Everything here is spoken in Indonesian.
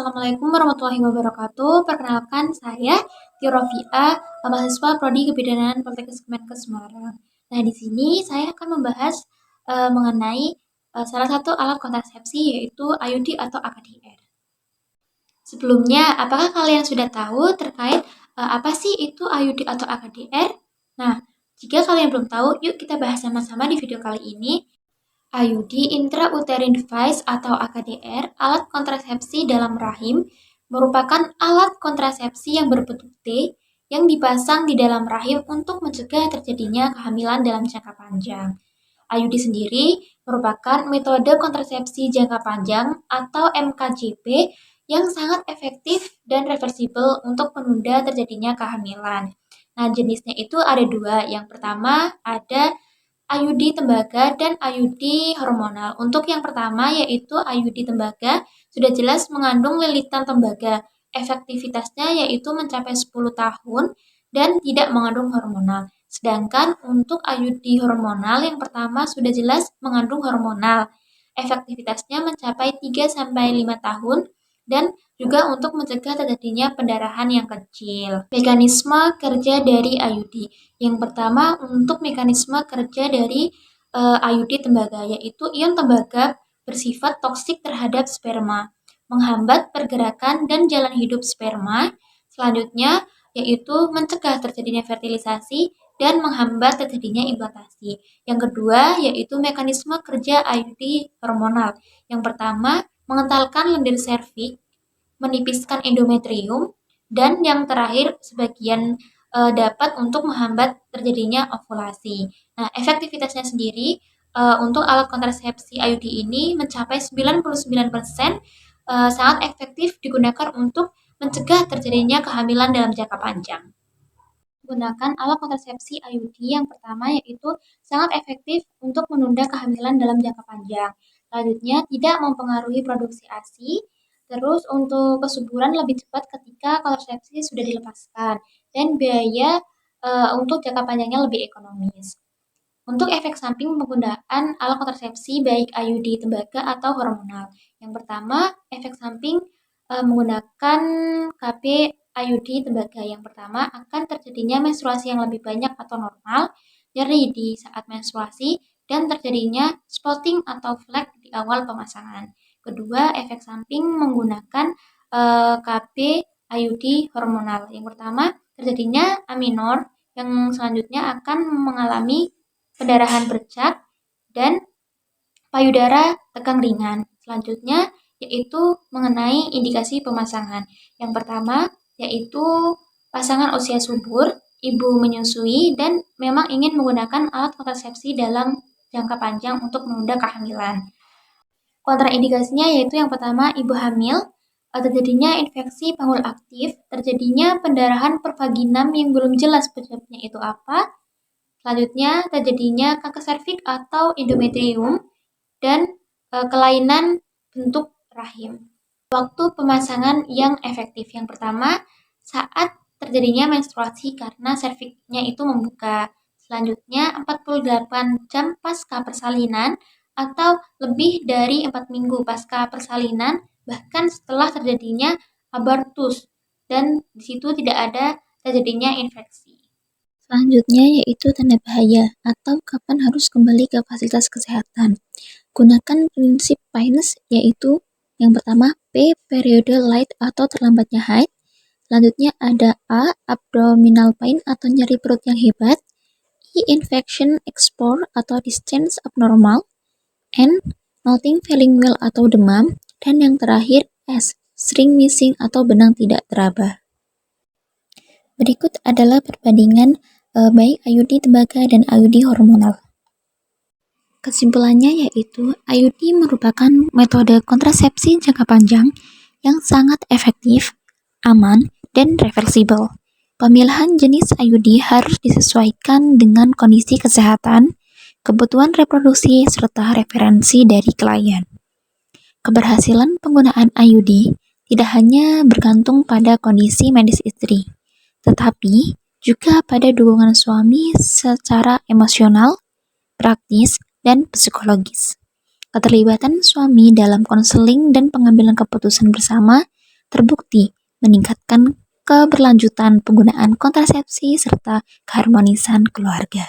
Assalamualaikum warahmatullahi wabarakatuh. Perkenalkan saya Tio Rofia, mahasiswa Prodi Kebidanan Politeknik Kemenkes Semarang. Nah, di sini saya akan membahas mengenai salah satu alat kontrasepsi yaitu IUD atau AKDR. Sebelumnya, apakah kalian sudah tahu terkait apa sih itu IUD atau AKDR? Nah, jika kalian belum tahu, yuk kita bahas sama-sama di video kali ini. IUD intrauterine device atau AKDR, alat kontrasepsi dalam rahim, merupakan alat kontrasepsi yang berbentuk T yang dipasang di dalam rahim untuk mencegah terjadinya kehamilan dalam jangka panjang. IUD sendiri merupakan metode kontrasepsi jangka panjang atau MKJP yang sangat efektif dan reversibel untuk menunda terjadinya kehamilan. Nah, jenisnya itu ada dua. Yang pertama ada IUD tembaga dan IUD hormonal. Untuk yang pertama yaitu IUD tembaga sudah jelas mengandung lilitan tembaga. Efektivitasnya yaitu mencapai 10 tahun dan tidak mengandung hormonal. Sedangkan untuk IUD hormonal yang pertama sudah jelas mengandung hormonal. Efektivitasnya mencapai 3-5 tahun dan juga untuk mencegah terjadinya pendarahan yang kecil. Mekanisme kerja dari IUD. Yang pertama untuk mekanisme kerja dari IUD tembaga, yaitu ion tembaga bersifat toksik terhadap sperma, menghambat pergerakan dan jalan hidup sperma. Selanjutnya yaitu mencegah terjadinya fertilisasi dan menghambat terjadinya implantasi. Yang kedua yaitu mekanisme kerja IUD hormonal. Yang pertama mengentalkan lendir serviks, menipiskan endometrium, dan yang terakhir sebagian dapat untuk menghambat terjadinya ovulasi. Nah, efektivitasnya sendiri untuk alat kontrasepsi IUD ini mencapai 99%, sangat efektif digunakan untuk mencegah terjadinya kehamilan dalam jangka panjang. Gunakan alat kontrasepsi IUD yang pertama yaitu sangat efektif untuk menunda kehamilan dalam jangka panjang. Selanjutnya, tidak mempengaruhi produksi ASI. Terus untuk kesuburan lebih cepat ketika kontrasepsi sudah dilepaskan dan biaya untuk jangka panjangnya lebih ekonomis. Untuk efek samping penggunaan alat kontrasepsi baik IUD tembaga atau hormonal. Yang pertama, efek samping menggunakan KB IUD tembaga. Yang pertama akan terjadinya menstruasi yang lebih banyak atau normal, nyeri di saat menstruasi, dan terjadinya spotting atau flek di awal pemasangan. Kedua, efek samping menggunakan KB IUD hormonal. Yang pertama, terjadinya aminor, yang selanjutnya akan mengalami pendarahan bercak dan payudara tegang ringan. Selanjutnya yaitu mengenai indikasi pemasangan. Yang pertama yaitu pasangan usia subur, ibu menyusui, dan memang ingin menggunakan alat kontrasepsi dalam jangka panjang untuk menunda kehamilan. Kontraindikasinya yaitu yang pertama ibu hamil, terjadinya infeksi panggul aktif, terjadinya pendarahan pervaginam yang belum jelas penyebabnya itu apa. Selanjutnya terjadinya kanker serviks atau endometrium dan kelainan bentuk rahim. Waktu pemasangan yang efektif yang pertama saat terjadinya menstruasi karena serviksnya itu membuka. Selanjutnya 48 jam pasca persalinan atau lebih dari 4 minggu pasca persalinan, bahkan setelah terjadinya abortus dan di situ tidak ada terjadinya infeksi. Selanjutnya yaitu tanda bahaya atau kapan harus kembali ke fasilitas kesehatan. Gunakan prinsip Pines yaitu yang pertama P. periode light atau terlambatnya haid. Selanjutnya ada A. abdominal pain atau nyeri perut yang hebat. E. infection export atau distance abnormal. N. nothing feeling well atau demam. Dan yang terakhir S. string missing atau benang tidak teraba. Berikut adalah perbandingan baik IUD tembaga dan IUD hormonal. Kesimpulannya yaitu IUD merupakan metode kontrasepsi jangka panjang yang sangat efektif, aman, dan reversibel. Pemilihan jenis IUD harus disesuaikan dengan kondisi kesehatan, kebutuhan reproduksi, serta referensi dari klien. Keberhasilan penggunaan IUD tidak hanya bergantung pada kondisi medis istri, tetapi juga pada dukungan suami secara emosional, praktis, dan psikologis. Keterlibatan suami dalam konseling dan pengambilan keputusan bersama terbukti meningkatkan keberlanjutan penggunaan kontrasepsi serta keharmonisan keluarga.